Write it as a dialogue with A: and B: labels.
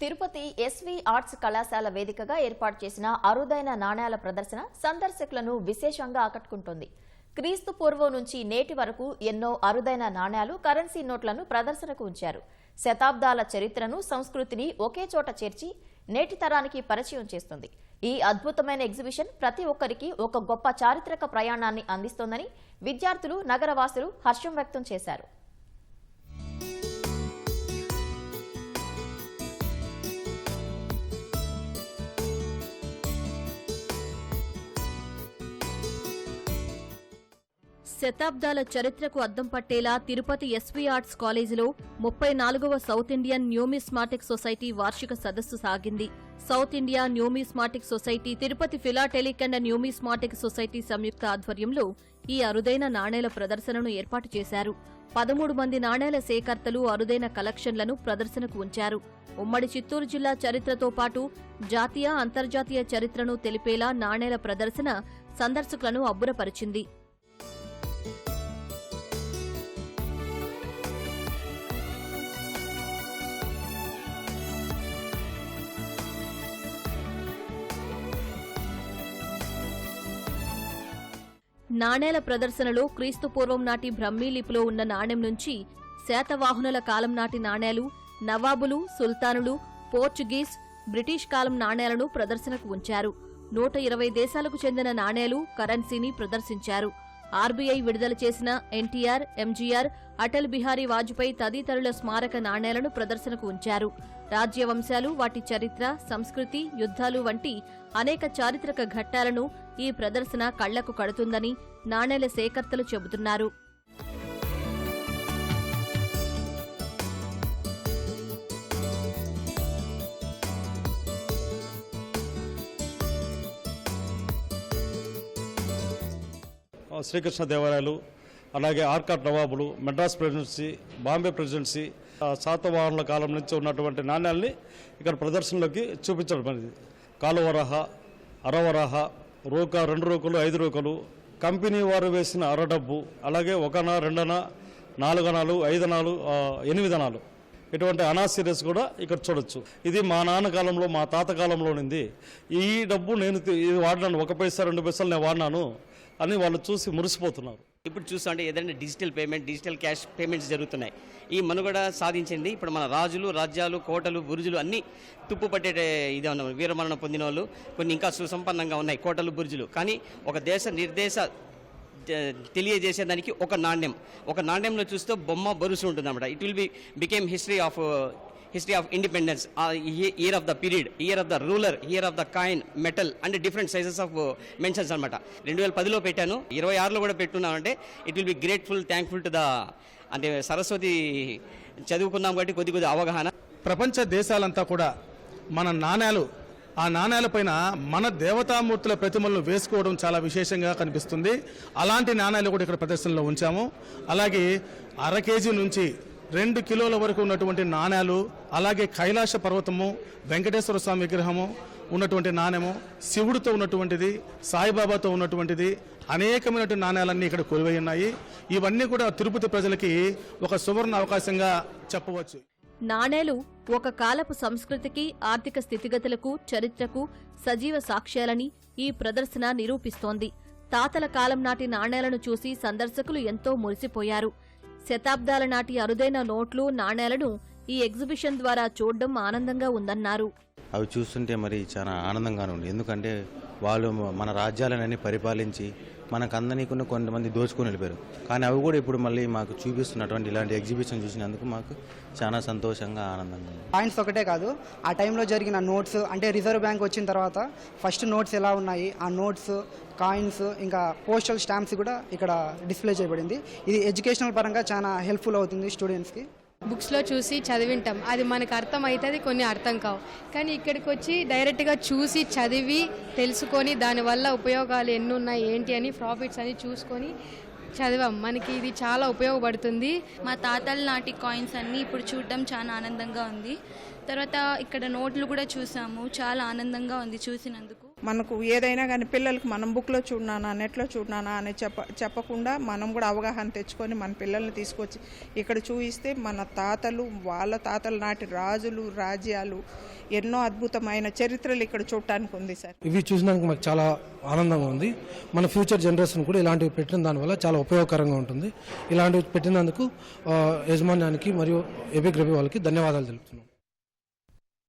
A: Tirupati SV arts కళాశాల వేదికగా ఏర్పాటు చేసిన అరుదైన నాణేల ప్రదర్శన సందర్శకులను విశేషంగా ఆకట్టుకుంటోంది. క్రీస్తు పూర్వం నుంచి నేటి వరకు ఎన్నో అరుదైన నాణేలు, కరెన్సీ నోట్లను ప్రదర్శనకు ఉంచారు. శతాబ్దాల చరిత్రను, సంస్కృతిని ఒకే చోట చేర్చి నేటి తరానికి పరిచయం చేస్తుంది. ఈ అద్భుతమైన ఎగ్జిబిషన్ ప్రతి ఒక్కరికి ఒక గొప్ప చారిత్రక ప్రయాణాన్ని అందిస్తోందని విద్యార్థులు, నగరవాసులు హర్షం వ్యక్తం చేశారు.
B: శతాబ్దాల చరిత్రకు అద్దం పట్టేలా తిరుపతి ఎస్వి ఆర్ట్స్ కాలేజీలో 34వ సౌత్ ఇండియన్ న్యూమిస్మాటిక్ సొసైటీ వార్షిక సదస్సు సాగింది. South India numismatic society, Tirupati philatelic and numismatic society సంయుక్త ఆధ్వర్యంలో ఈ అరుదైన నాణేల ప్రదర్శనను ఏర్పాటు చేశారు. 13 మంది నాణేల సేకర్తలు అరుదైన కలెక్షన్లను ప్రదర్శనకు ఉంచారు. ఉమ్మడి చిత్తూరు జిల్లా చరిత్రతో పాటు జాతీయ, అంతర్జాతీయ చరిత్రను తెలిపేలా నాణేల ప్రదర్శన సందర్శకులను అబ్బురపరిచింది. నాణేల ప్రదర్శనలో క్రీస్తు పూర్వం నాటి బ్రహ్మీ లిపిలో ఉన్న నాణెం నుంచి శాతవాహనుల కాలం నాటి నాణేలు, నవాబులు, సుల్తానులు, పోర్చుగీస్, బ్రిటిష్ కాలం నాణేలను ప్రదర్శనకు ఉంచారు. 120 దేశాలకు చెందిన నాణేలు, కరెన్సీని ప్రదర్శించారు. ఆర్బీఐ విడుదల చేసిన ఎన్టీఆర్, ఎంజీఆర్, అటల్ బిహారీ వాజ్పేయి తదితరుల స్మారక నాణేలను ప్రదర్శనకు ఉంచారు. రాజ్యవంశాలు, వాటి చరిత్ర, సంస్కృతి, యుద్ధాలు వంటి అనేక చారిత్రక ఘట్టాలను ఈ ప్రదర్శన కళ్లకు కడుతుందని నాణేల సేకర్తలు చెబుతున్నారు.
C: శ్రీకృష్ణదేవరాయలు, అలాగే ఆర్కాట్ నవాబులు, మెడ్రాస్ ప్రెసిడెన్సీ, బాంబే ప్రెసిడెన్సీ, శాతవాహనుల కాలం నుంచి ఉన్నటువంటి నాణ్యాల్ని ఇక్కడ ప్రదర్శనలోకి చూపించడం అనేది. కాలువరాహ, అరవరాహ, రూక, 2 రూకలు, 5 రూకలు, కంపెనీ వారు వేసిన అరడబ్బు, అలాగే 1 అనా, 2 అనా, 4 అనాలు, 5 అనాలు, 8 అనాలు, ఇటువంటి అనా సిరీస్ కూడా ఇక్కడ చూడొచ్చు. ఇది మా నాన్న కాలంలో, మా తాత కాలంలో ఉంది. ఈ డబ్బు నేను ఇది వాడినాను, 1 పైసా 2 పైసలు నేను వాడినాను అని వాళ్ళు చూసి మురిసిపోతున్నారు.
D: ఇప్పుడు చూస్తుంటే ఏదైనా digital payment, digital cash payments జరుగుతున్నాయి. ఈ మనుగడ సాధించింది ఇప్పుడు మన రాజులు, రాజ్యాలు, కోటలు, బురుజులు అన్నీ తుప్పు పట్టే ఇదే ఉన్నాయి. వీరమరణం పొందిన వాళ్ళు కొన్ని ఇంకా సుసంపన్నంగా ఉన్నాయి కోటలు, బురుజులు. కానీ ఒక దేశ నిర్దేశ తెలియజేసేదానికి ఒక నాణ్యంలో చూస్తే బొమ్మ బరుసు ఉంటుంది అన్నమాట. It will became history of independence, year of the period, year of the ruler, year of the coin, metal and different sizes of mentions అనమాట. 2010లో పెట్టాను, 26లో కూడా పెట్టున్నామంటే it will be grateful, thankful to the, అంటే సరస్వతి చదువుకున్నాం కాబట్టి కొద్ది అవగాహన.
E: ప్రపంచ దేశాలంతా కూడా మన నాణేలు, ఆ నాణేలపైన మన దేవతామూర్తుల ప్రతిమలను వేసుకోవడం చాలా విశేషంగా కనిపిస్తుంది. అలాంటి నాణేలు కూడా ఇక్కడ ప్రదర్శనలో ఉంచాము. అలాగే 1/2 కేజీ నుంచి 2 కిలోల వరకు ఉన్నటువంటి నాణేలు, అలాగే కైలాస పర్వతము, వెంకటేశ్వర స్వామి విగ్రహము ఉన్నటువంటి నాణ్యము, శివుడితో ఉన్నటువంటిది, సాయిబాబాతో ఉన్నటువంటిది, అనేకమైనటువంటి నాణ్యాలన్నీ ఇక్కడ కొలువై ఉన్నాయి. ఇవన్నీ కూడా తిరుపతి ప్రజలకి ఒక సువర్ణ అవకాశంగా చెప్పవచ్చు.
B: నాణేలు ఒక కాలపు సంస్కృతికి, ఆర్థిక స్థితిగతులకు, చరిత్రకు సజీవ సాక్ష్యాలని ఈ ప్రదర్శన నిరూపిస్తోంది. తాతల కాలం నాటి నాణేలను చూసి సందర్శకులు ఎంతో మురిసిపోయారు. శతాబ్దాల నాటి అరుదైన నోట్లు, నాణేలను ఈ ఎగ్జిబిషన్ ద్వారా చూడడం ఆనందంగా ఉందన్నారు.
F: అవి చూస్తుంటే మరి చాలా ఆనందంగానే ఉంది. ఎందుకంటే వాళ్ళు మన రాజ్యాలన్నీ పరిపాలించి మనకందరినీ కొంతమంది దోచుకొని వెళ్ళిపోయారు. కానీ అవి కూడా ఇప్పుడు మళ్ళీ మాకు చూపిస్తున్నటువంటి ఇలాంటి ఎగ్జిబిషన్ చూసినందుకు మాకు చాలా సంతోషంగా, ఆనందంగా ఉంది.
G: కాయిన్స్ ఒకటే కాదు, ఆ టైంలో జరిగిన నోట్స్, అంటే రిజర్వ్ బ్యాంక్ వచ్చిన తర్వాత ఫస్ట్ నోట్స్ ఎలా ఉన్నాయి, ఆ నోట్స్, కాయిన్స్, ఇంకా పోస్టల్ స్టాంప్స్ కూడా ఇక్కడ డిస్ప్లే చేయబడింది. ఇది ఎడ్యుకేషనల్ పరంగా చాలా హెల్ప్ఫుల్ అవుతుంది స్టూడెంట్స్కి.
H: బుక్స్లో చూసి చదివింటాం, అది మనకు అర్థం అవుతుంది, కొన్ని అర్థం కావు. కానీ ఇక్కడికి వచ్చి డైరెక్ట్గా చూసి చదివి తెలుసుకొని దానివల్ల ఉపయోగాలు ఎన్ని ఉన్నాయి, ఏంటి అని, ప్రాఫిట్స్ అని చూసుకొని చదివాం. మనకి ఇది చాలా ఉపయోగపడుతుంది.
I: మా తాతల నాటి కాయిన్స్ అన్నీ ఇప్పుడు చూడడం చాలా ఆనందంగా ఉంది. తర్వాత ఇక్కడ నోట్లు కూడా చూసాము, చాలా ఆనందంగా ఉంది చూసినందుకు.
J: మనకు ఏదైనా కానీ పిల్లలకి మనం బుక్లో చూడనానా నెట్లో చూడనానా అని చెప్పకుండా మనం కూడా అవగాహన తెచ్చుకొని మన పిల్లల్ని తీసుకొచ్చి ఇక్కడ చూపిస్తే మన తాతలు వాళ్ళ తాతల నాటి రాజులు రాజ్యాలు ఎన్నో అద్భుతమైన చరిత్రలు ఇక్కడ చూడటానికి ఉంది సార్.
K: ఇవి చూసినందుకు మాకు చాలా ఆనందంగా ఉంది. మన ఫ్యూచర్ జనరేషన్ కూడా ఇలాంటివి పెట్టిన దానివల్ల చాలా ఉపయోగకరంగా ఉంటుంది. ఇలాంటివి పెట్టినందుకు యాజమాన్యానికి మరియు ఎపిక్ రవి వాళ్ళకి ధన్యవాదాలు తెలుపుతున్నాం.